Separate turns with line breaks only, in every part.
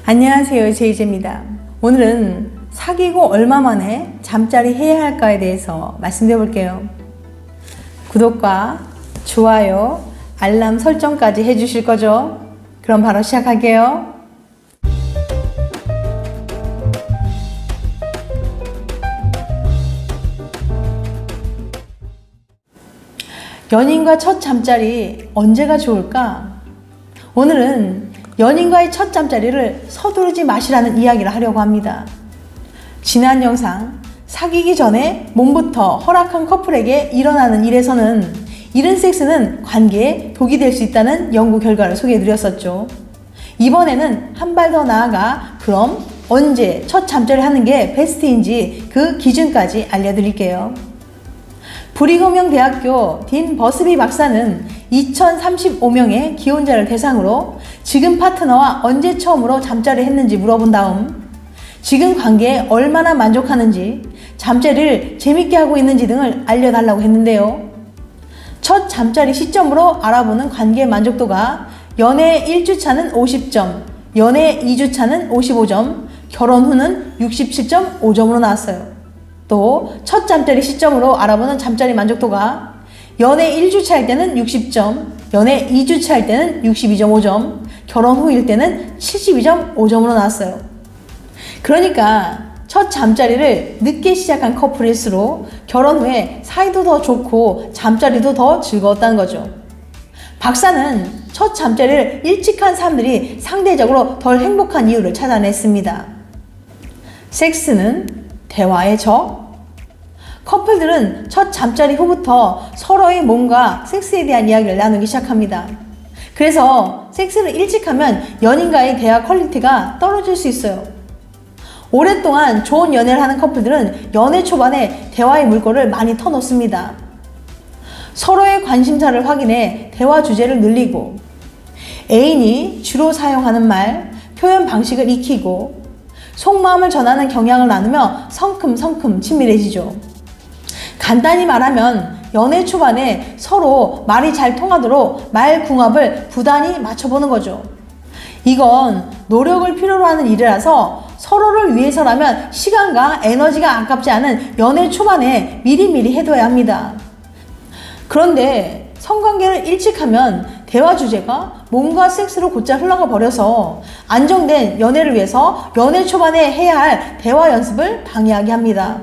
안녕하세요, 제이제입니다. 오늘은 사귀고 얼마 만에 잠자리 해야 할까에 대해서 말씀드려 볼게요. 구독과 좋아요, 알람 설정까지 해주실 거죠? 그럼 바로 시작할게요. 연인과 첫 잠자리 언제가 좋을까? 오늘은 연인과의 첫 잠자리를 서두르지 마시라는 이야기를 하려고 합니다. 지난 영상 사귀기 전에 몸부터 허락한 커플에게 일어나는 일에서는 이른 섹스는 관계에 독이 될 수 있다는 연구 결과를 소개해드렸었죠. 이번에는 한 발 더 나아가 그럼 언제 첫 잠자리를 하는 게 베스트인지 그 기준까지 알려드릴게요. 브리검영 대학교 딘 버스비 박사는 2035명의 기혼자를 대상으로 지금 파트너와 언제 처음으로 잠자리를 했는지 물어본 다음 지금 관계에 얼마나 만족하는지, 잠자리를 재밌게 하고 있는지 등을 알려달라고 했는데요. 첫 잠자리 시점으로 알아보는 관계의 만족도가 연애 1주차는 50점, 연애 2주차는 55점, 결혼 후는 67.5점으로 나왔어요. 또 첫 잠자리 시점으로 알아보는 잠자리 만족도가 연애 1주차일 때는 60점, 연애 2주차일 때는 62.5점, 결혼 후일 때는 72.5점으로 나왔어요. 그러니까 첫 잠자리를 늦게 시작한 커플일수록 결혼 후에 사이도 더 좋고 잠자리도 더 즐거웠다는 거죠. 박사는 첫 잠자리를 일찍 한 사람들이 상대적으로 덜 행복한 이유를 찾아냈습니다. 섹스는 대화의 적. 커플들은 첫 잠자리 후부터 서로의 몸과 섹스에 대한 이야기를 나누기 시작합니다. 그래서 섹스를 일찍 하면 연인과의 대화 퀄리티가 떨어질 수 있어요. 오랫동안 좋은 연애를 하는 커플들은 연애 초반에 대화의 물꼬를 많이 터놓습니다. 서로의 관심사를 확인해 대화 주제를 늘리고 애인이 주로 사용하는 말, 표현 방식을 익히고 속마음을 전하는 경향을 나누며 성큼성큼 친밀해지죠. 간단히 말하면 연애 초반에 서로 말이 잘 통하도록 말 궁합을 부단히 맞춰보는 거죠. 이건 노력을 필요로 하는 일이라서 서로를 위해서라면 시간과 에너지가 아깝지 않은 연애 초반에 미리미리 해둬야 합니다. 그런데 성관계를 일찍 하면 대화 주제가 몸과 섹스로 곧잘 흘러가 버려서 안정된 연애를 위해서 연애 초반에 해야 할 대화 연습을 방해하게 합니다.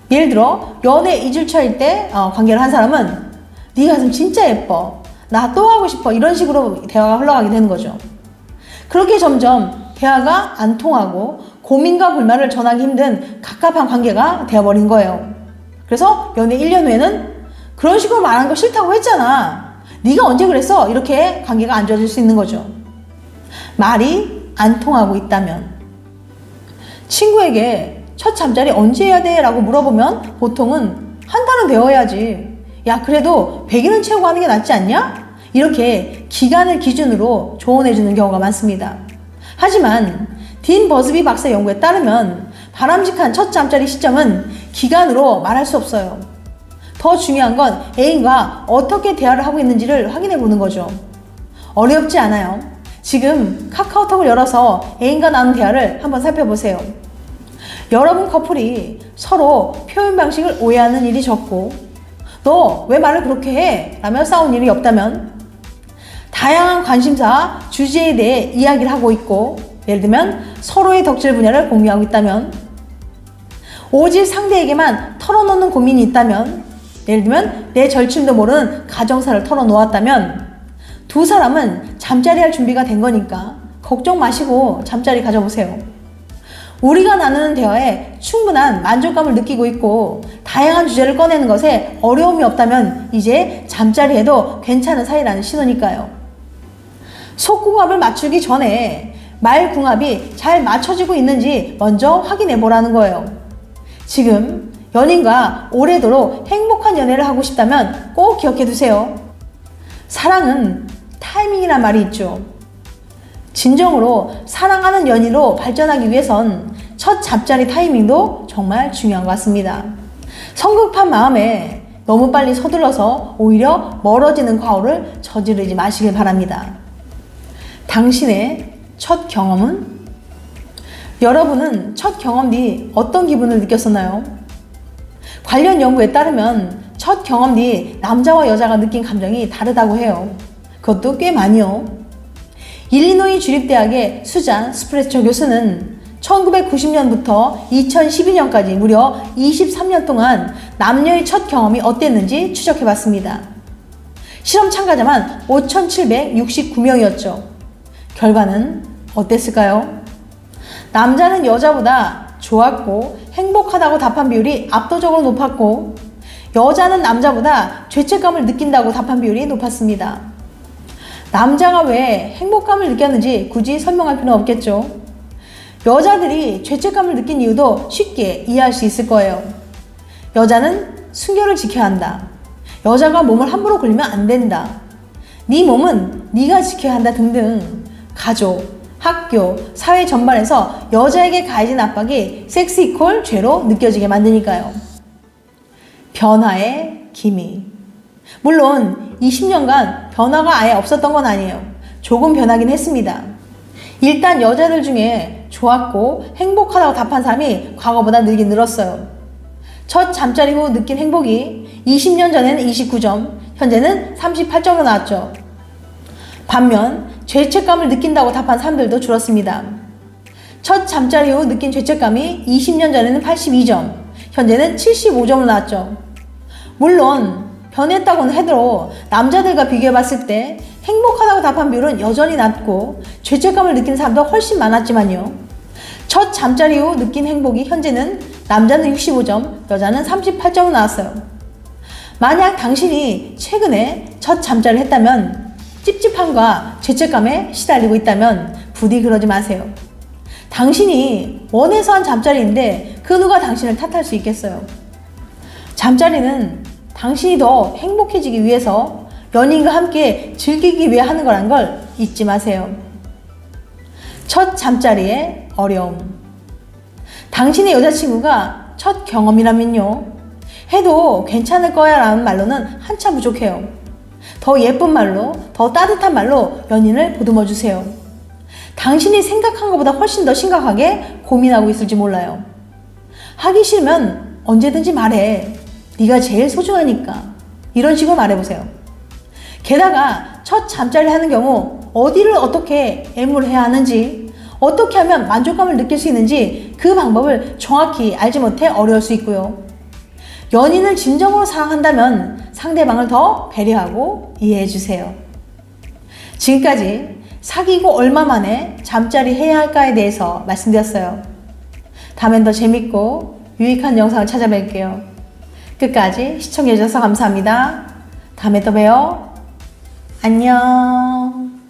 예를 들어 연애 2주차일 때 관계를 한 사람은 네 가슴 진짜 예뻐, 나 또 하고 싶어, 이런 식으로 대화가 흘러가게 되는 거죠. 그렇게 점점 대화가 안 통하고 고민과 불만을 전하기 힘든 갑갑한 관계가 되어버린 거예요. 그래서 연애 1년 후에는 그런 식으로 말하는 거 싫다고 했잖아, 네가 언제 그랬어? 이렇게 관계가 안 좋아질 수 있는 거죠. 말이 안 통하고 있다면 친구에게 첫 잠자리 언제 해야 돼? 라고 물어보면 보통은 한 달은 되어야지, 야 그래도 100일은 채우고 하는 게 낫지 않냐? 이렇게 기간을 기준으로 조언해 주는 경우가 많습니다. 하지만 딘 버스비 박사 연구에 따르면 바람직한 첫 잠자리 시점은 기간으로 말할 수 없어요. 더 중요한 건 애인과 어떻게 대화를 하고 있는지를 확인해 보는 거죠. 어렵지 않아요. 지금 카카오톡을 열어서 애인과 나눈 대화를 한번 살펴보세요. 여러분 커플이 서로 표현 방식을 오해하는 일이 적고 너 왜 말을 그렇게 해? 라며 싸운 일이 없다면, 다양한 관심사, 주제에 대해 이야기를 하고 있고 예를 들면 서로의 덕질 분야를 공유하고 있다면, 오직 상대에게만 털어놓는 고민이 있다면, 예를 들면 내 절친도 모르는 가정사를 털어놓았다면 두 사람은 잠자리 할 준비가 된 거니까 걱정 마시고 잠자리 가져보세요. 우리가 나누는 대화에 충분한 만족감을 느끼고 있고 다양한 주제를 꺼내는 것에 어려움이 없다면 이제 잠자리해도 괜찮은 사이라는 신호니까요. 속궁합을 맞추기 전에 말 궁합이 잘 맞춰지고 있는지 먼저 확인해 보라는 거예요. 지금 연인과 오래도록 행복한 연애를 하고 싶다면 꼭 기억해 두세요. 사랑은 타이밍이란 말이 있죠. 진정으로 사랑하는 연인으로 발전하기 위해선 첫 잠자리 타이밍도 정말 중요한 것 같습니다. 성급한 마음에 너무 빨리 서둘러서 오히려 멀어지는 과오를 저지르지 마시길 바랍니다. 당신의 첫 경험은 여러분은 첫 경험 뒤 어떤 기분을 느꼈었나요? 관련 연구에 따르면 첫 경험 뒤 남자와 여자가 느낀 감정이 다르다고 해요. 그것도 꽤 많이요. 일리노이 주립대학의 수잔 스프레처 교수는 1990년부터 2012년까지 무려 23년 동안 남녀의 첫 경험이 어땠는지 추적해봤습니다. 실험 참가자만 5,769명이었죠. 결과는 어땠을까요? 남자는 여자보다 좋았고 행복하다고 답한 비율이 압도적으로 높았고, 여자는 남자보다 죄책감을 느낀다고 답한 비율이 높았습니다. 남자가 왜 행복감을 느꼈는지 굳이 설명할 필요는 없겠죠. 여자들이 죄책감을 느낀 이유도 쉽게 이해할 수 있을 거예요. 여자는 순결을 지켜야 한다. 여자가 몸을 함부로 굴리면 안 된다. 네 몸은 네가 지켜야 한다 등등 가족, 학교, 사회 전반에서 여자에게 가해진 압박이 섹스 이퀄 죄로 느껴지게 만드니까요. 변화의 기미. 물론 20년간 변화가 아예 없었던 건 아니에요. 조금 변하긴 했습니다. 일단 여자들 중에 좋았고 행복하다고 답한 사람이 과거보다 늘었어요. 첫 잠자리 후 느낀 행복이 20년 전에는 29점, 현재는 38점으로 나왔죠. 반면 죄책감을 느낀다고 답한 사람들도 줄었습니다. 첫 잠자리 후 느낀 죄책감이 20년 전에는 82점, 현재는 75점으로 나왔죠. 물론 변했다고는 해도 남자들과 비교해봤을 때 행복하다고 답한 비율은 여전히 낮고 죄책감을 느낀 사람도 훨씬 많았지만요. 첫 잠자리 후 느낀 행복이 현재는 남자는 65점, 여자는 38점으로 나왔어요. 만약 당신이 최근에 첫 잠자리를 했다면, 찝찝함과 죄책감에 시달리고 있다면 부디 그러지 마세요. 당신이 원해서 한 잠자리인데 그 누가 당신을 탓할 수 있겠어요. 잠자리는 당신이 더 행복해지기 위해서 연인과 함께 즐기기 위해 하는 거란 걸 잊지 마세요. 첫 잠자리의 어려움. 당신의 여자친구가 첫 경험이라면요, 해도 괜찮을 거야 라는 말로는 한참 부족해요. 더 예쁜 말로, 더 따뜻한 말로 연인을 보듬어 주세요. 당신이 생각한 것보다 훨씬 더 심각하게 고민하고 있을지 몰라요. 하기 싫으면 언제든지 말해. 네가 제일 소중하니까. 이런 식으로 말해보세요. 게다가 첫 잠자리 하는 경우 어디를 어떻게 애무해야 하는지, 어떻게 하면 만족감을 느낄 수 있는지 그 방법을 정확히 알지 못해 어려울 수 있고요. 연인을 진정으로 사랑한다면 상대방을 더 배려하고 이해해 주세요. 지금까지 사귀고 얼마 만에 잠자리 해야 할까에 대해서 말씀드렸어요. 다음엔 더 재밌고 유익한 영상을 찾아뵐게요. 끝까지 시청해 주셔서 감사합니다. 다음에 또 봬요. 안녕.